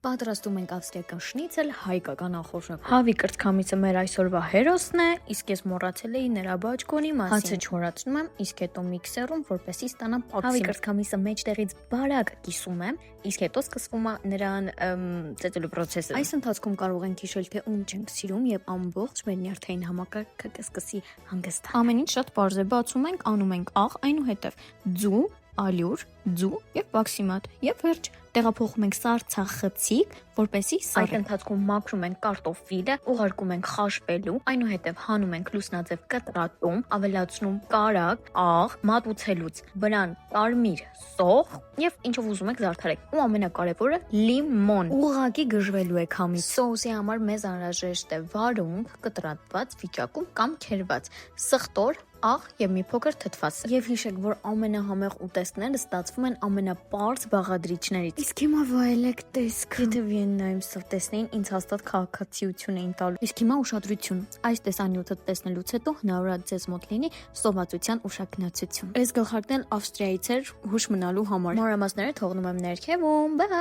Պատրաստում ենք ավստրիական շնիցել հայկական ախորժակ։ Հավի կրծքամիցը մեր այսօրվա հերոսն է, իսկ ես մոռացել էի նրա բաճկոնի մասին։ Հացը չորացնում եմ, իսկ հետո միքսերում, որպեսզի ստանամ փակսիմ։ Հավի կրծքամիսը մեջտեղից բարակ կիսում եմ, իսկ հետո սկսվում է նրան ծեծելու process-ը։ Այս ընթացքում կարող ենք հիշել, թե ում չենք սիրում, եւ ամբողջ մեր նյարդային համակարգը կսկսի հանգստանալ։ Ամեն ինչ շատ պարզ է, բացում ենք, անում ենք աղ, այնուհետև ձու, ալյուր, ձու եւ բաքսիմատ եւ վերջ տեղափոխում ենք սառցախցիկ, որպեսզի այդ ընթացքում մաքրում ենք կարտոֆիլը, ուղարկում ենք խաշվելու, այնուհետև հանում ենք լուսնաձև կտրատում, ավելացնում կարագ, աղ, մատուցելուց վրան կարմիր սոխ եւ ինչով ուզում եք զարդարեք։ Ու ամենակարևորը լիմոն։ Ուղղակի գժվելու եք համից։ Սոուսի համար մեզ անհրաժեշտ է վարունգ, կտրատված վիճակում կամ քերված, սխտոր, աղ եւ մի փոքր թթված։ Եվ հիշեք, որ ամենահամեղ ուտեստները ստացվում են ամենապարզ բաղադրիչներից։ Իսկ հիմա վայելեք տեսքը։ Եթե Վիեննայում սա տեսնեին, ինձ հաստատ քաղաքացիություն էին տալու։ Իսկ հիմա ուշադրություն։ Այս տեսանյութը տեսնելուց հետո հնարավոր է ձեզ մոտ լինի ստոմացության ուշագնացություն։ Այս գլխարկն էլ Ավստրիայից էր հուշ մնալու համար։ Մանրամասները թողնում եմ ներքևում։ Բայ։